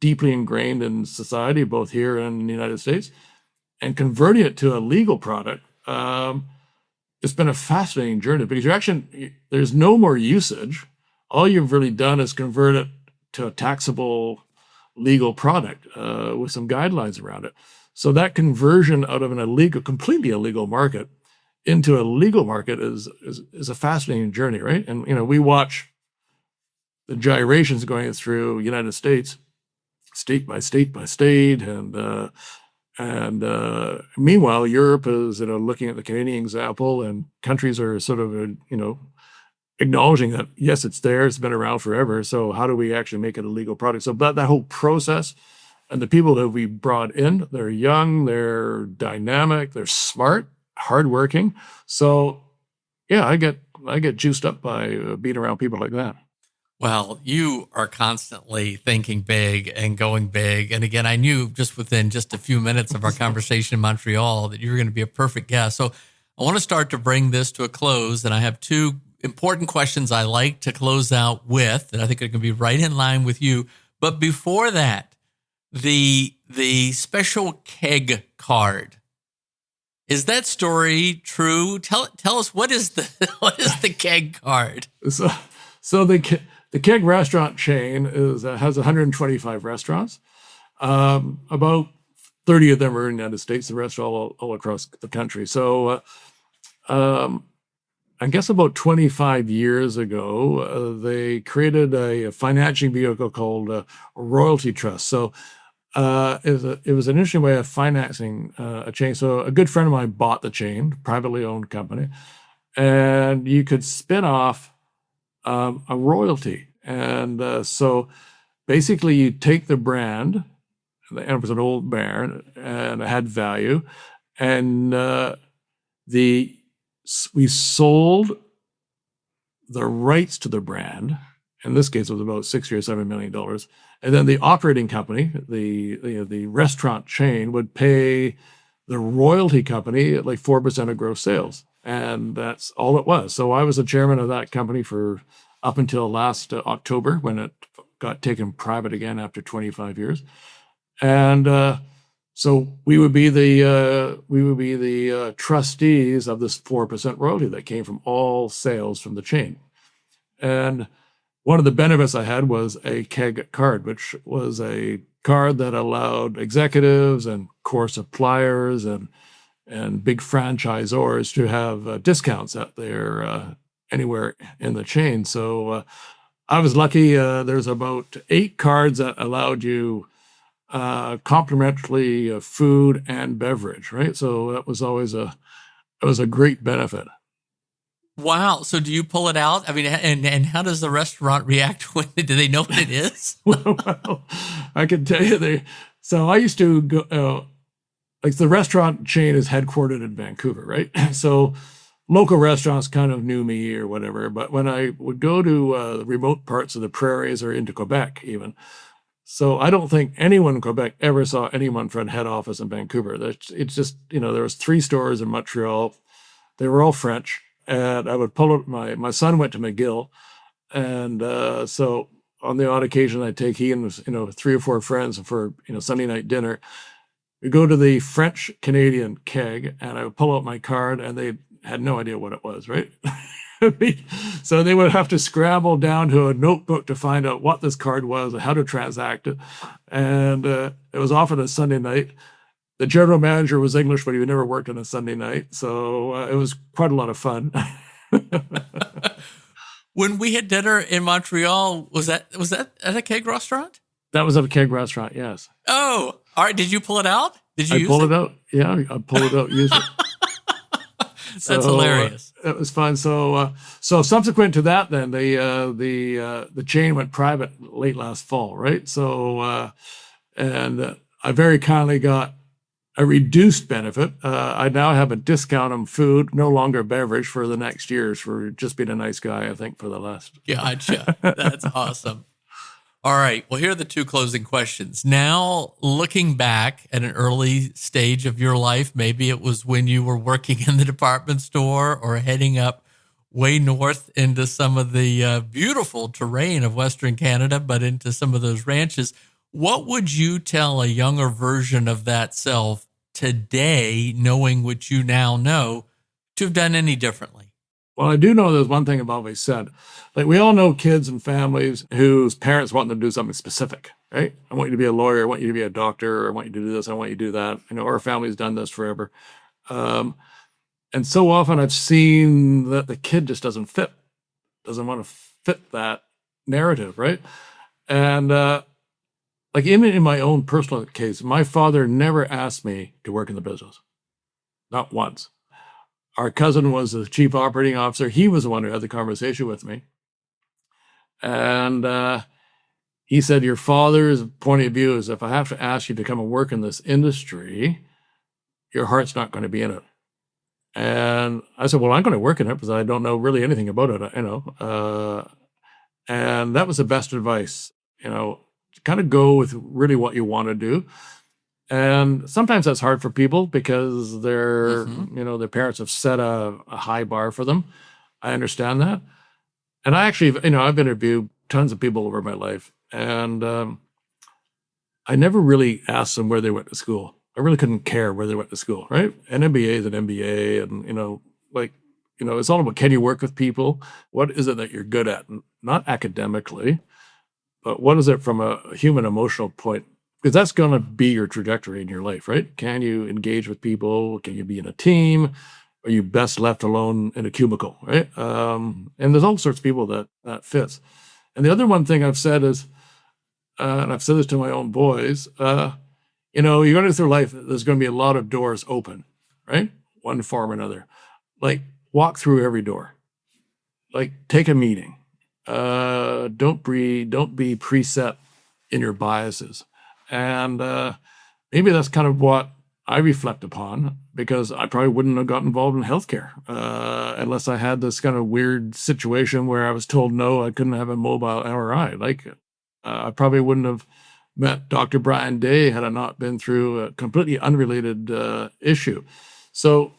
deeply ingrained in society, both here and in the United States, and converting it to a legal product, it's been a fascinating journey, because there's no more usage. All you've really done is convert it to a taxable legal product with some guidelines around it. So that conversion out of completely illegal market into a legal market is a fascinating journey, right? And we watch the gyrations going through United States, state by state by state, and meanwhile, Europe is looking at the Canadian example, and countries are sort of acknowledging that, yes, it's there, it's been around forever. So how do we actually make it a legal product? So that whole process, and the people that we brought in, they're young, they're dynamic, they're smart, hardworking. So yeah, I get juiced up by being around people like that. Well, you are constantly thinking big and going big. And again, I knew just within just a few minutes of our conversation in Montreal that you were going to be a perfect guest. So I want to start to bring this to a close. And I have two important questions I like to close out with, and I think it can be right in line with you. But before that, the special keg card. Is that story true? Tell us, what is the keg card? So the keg restaurant chain has 125 restaurants. About 30 of them are in the United States. The rest are all across the country. So I guess about 25 years ago, they created a financing vehicle called a royalty trust. So it was an interesting way of financing a chain. So a good friend of mine bought the chain, privately owned company, and you could spin off a royalty. And so basically you take the brand, and it was an old brand and it had value, and we sold the rights to the brand. In this case, it was about $6 or $7 million, and then the operating company, the restaurant chain, would pay the royalty company like 4% of gross sales, and that's all it was. So I was the chairman of that company for up until last October, when it got taken private again after 25 years, and so we would be the trustees of this 4% royalty that came from all sales from the chain. And one of the benefits I had was a keg card, which was a card that allowed executives and core suppliers and big franchisors to have discounts at their anywhere in the chain. So I was lucky. There's about 8 cards that allowed you complimentary food and beverage, right? So that was always it was a great benefit. Wow. So do you pull it out? I mean, and how does the restaurant react when do they know what it is? Well, I can tell you so I used to go, like the restaurant chain is headquartered in Vancouver, right? So local restaurants kind of knew me or whatever, but when I would go to remote parts of the prairies or into Quebec even, so I don't think anyone in Quebec ever saw anyone from head office in Vancouver. It's just, there was 3 stores in Montreal. They were all French. And I would pull up, my son went to McGill. And so on the odd occasion, I'd take he and, 3 or 4 friends for, Sunday night dinner. We go to the French Canadian keg, and I would pull out my card, and they had no idea what it was, right? So they would have to scramble down to a notebook to find out what this card was and how to transact it. And it was often a Sunday night. The general manager was English, but he never worked on a Sunday night. So it was quite a lot of fun. When we had dinner in Montreal, was that at a keg restaurant? That was at a keg restaurant, yes. Oh, all right. Did you pull it out? Did you I pulled it out. Yeah, I pulled it out, used it. That's hilarious. It was fun. So subsequent to that, then the chain went private late last fall, right? So and I very kindly got a reduced benefit. I now have a discount on food, no longer beverage, for the next years for just being a nice guy, I think, for the last. Gotcha. That's awesome. All right. Well, here are the 2 closing questions. Now, looking back at an early stage of your life, maybe it was when you were working in the department store or heading up way north into some of the beautiful terrain of Western Canada, but into some of those ranches. What would you tell a younger version of that self today, knowing what you now know, to have done any differently? Well, I do know there's one thing I've always said. Like, we all know kids and families whose parents want them to do something specific, right? I want you to be a lawyer. I want you to be a doctor. Or I want you to do this. I want you to do that. Our family's done this forever. And so often I've seen that the kid just doesn't want to fit that narrative, right? And like, even in my own personal case, my father never asked me to work in the business. Not once. Our cousin was the chief operating officer. He was the one who had the conversation with me. And he said, your father's point of view is, if I have to ask you to come and work in this industry, your heart's not going to be in it. And I said, well, I'm going to work in it because I don't know really anything about it, and that was the best advice, kind of go with really what you want to do. And sometimes that's hard for people because their parents have set a high bar for them. I understand that. And I actually, I've interviewed tons of people over my life, and I never really asked them where they went to school. I really couldn't care where they went to school, right? An MBA is an MBA, and, it's all about, can you work with people? What is it that you're good at? Not academically, but what is it from a human emotional point? Because that's going to be your trajectory in your life, right? Can you engage with people? Can you be in a team? are you best left alone in a cubicle, right? And there's all sorts of people that fits. And the other one thing I've said is, and I've said this to my own boys, you're going to go through life, there's going to be a lot of doors open, right? One form or another. Like, walk through every door. Like, take a meeting. Don't be preset in your biases. And maybe that's kind of what I reflect upon, because I probably wouldn't have got involved in healthcare unless I had this kind of weird situation where I was told no, I couldn't have a mobile MRI. Like, I probably wouldn't have met Dr. Brian Day had I not been through a completely unrelated issue. So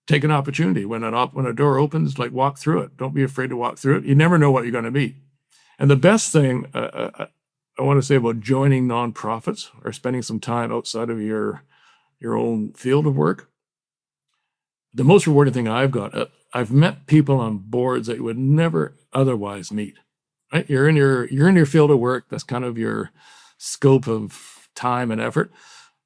take an opportunity. When a door opens, like, walk through it. Don't be afraid to walk through it. You never know what you're going to meet. And the best thing I want to say about joining nonprofits or spending some time outside of your own field of work, the most rewarding thing I've got, I've met people on boards that you would never otherwise meet. Right? You're in your field of work. That's kind of your scope of time and effort.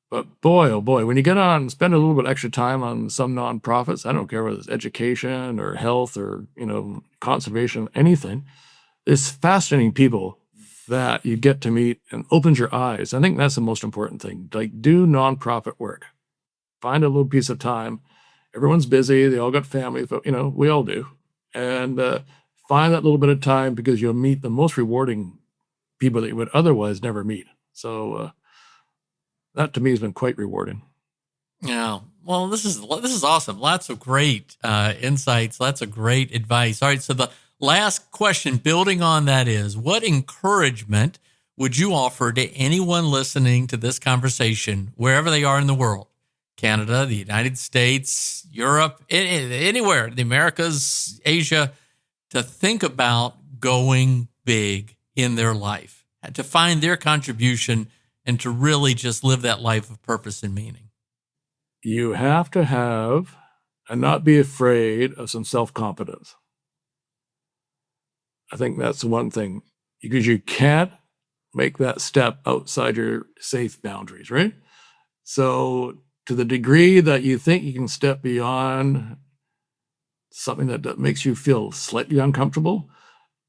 But boy, oh boy, when you get on and spend a little bit extra time on some nonprofits, I don't care whether it's education or health or, conservation, anything, there's fascinating people that you get to meet and opens your eyes. I think that's the most important thing. Like, do nonprofit work. Find a little piece of time. Everyone's busy. They all got families, but, we all do. And find that little bit of time, because you'll meet the most rewarding people that you would otherwise never meet. So that to me has been quite rewarding. Yeah. Well, this is awesome. Lots of great insights. Lots of great advice. All right. So the last question, building on that, is what encouragement would you offer to anyone listening to this conversation, wherever they are in the world? Canada, the United States, Europe, anywhere, the Americas, Asia, to think about going big in their life, to find their contribution and to really just live that life of purpose and meaning? You have to have and not be afraid of some self-confidence. I think that's the one thing, because you can't make that step outside your safe boundaries, right? So to the degree that you think you can step beyond something that makes you feel slightly uncomfortable,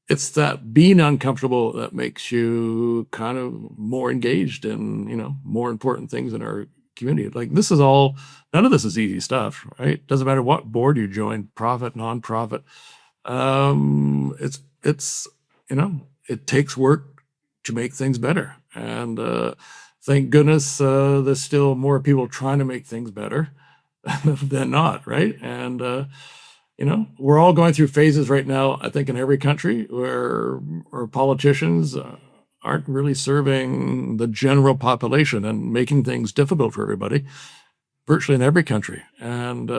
it's that being uncomfortable that makes you kind of more engaged in, more important things in our community. Like, none of this is easy stuff, right? Doesn't matter what board you join, profit, nonprofit. It takes work to make things better. And thank goodness there's still more people trying to make things better than not, right? And we're all going through phases right now, I think, in every country where our politicians aren't really serving the general population and making things difficult for everybody, virtually in every country. And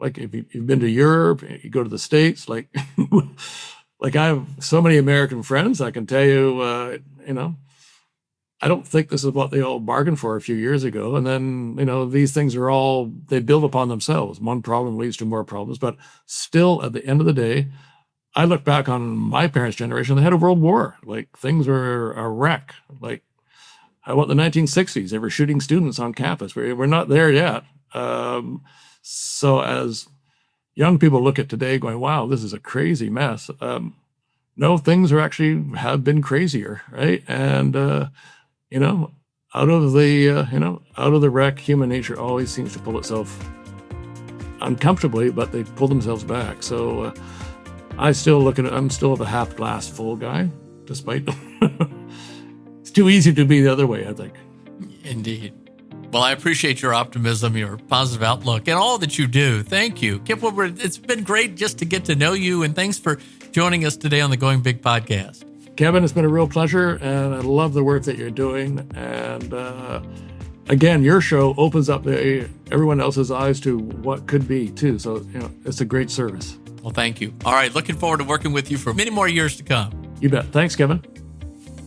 like, if you've been to Europe, you go to the States, like, like, I have so many American friends, I can tell you, I don't think this is what they all bargained for a few years ago. And then, these things they build upon themselves. One problem leads to more problems. But still, at the end of the day, I look back on my parents' generation, they had a world war. Like, things were a wreck. Like, how about the 1960s? They were shooting students on campus. We're not there yet. So as young people look at today going, wow, this is a crazy mess. No, things have been crazier, right? And, out of the wreck, human nature always seems to pull itself uncomfortably, but they pull themselves back. So I'm still the half glass full guy, despite it's too easy to be the other way, I think. Indeed. Well, I appreciate your optimism, your positive outlook, and all that you do. Thank you. Kip Woodward, it's been great just to get to know you, and thanks for joining us today on the Going Big podcast. Kevin, it's been a real pleasure, and I love the work that you're doing. And again, your show opens up everyone else's eyes to what could be, too. So, it's a great service. Well, thank you. All right, looking forward to working with you for many more years to come. You bet. Thanks, Kevin.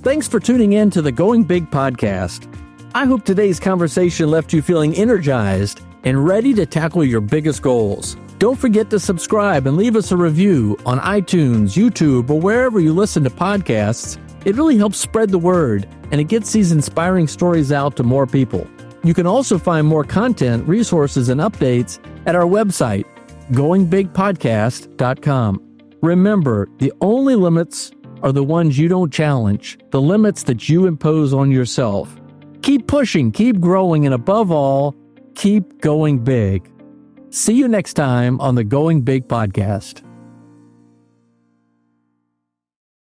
Thanks for tuning in to the Going Big podcast. I hope today's conversation left you feeling energized and ready to tackle your biggest goals. Don't forget to subscribe and leave us a review on iTunes, YouTube, or wherever you listen to podcasts. It really helps spread the word, and it gets these inspiring stories out to more people. You can also find more content, resources, and updates at our website, goingbigpodcast.com. Remember, the only limits are the ones you don't challenge, the limits that you impose on yourself. Keep pushing, keep growing, and above all, keep going big. See you next time on the Going Big Podcast.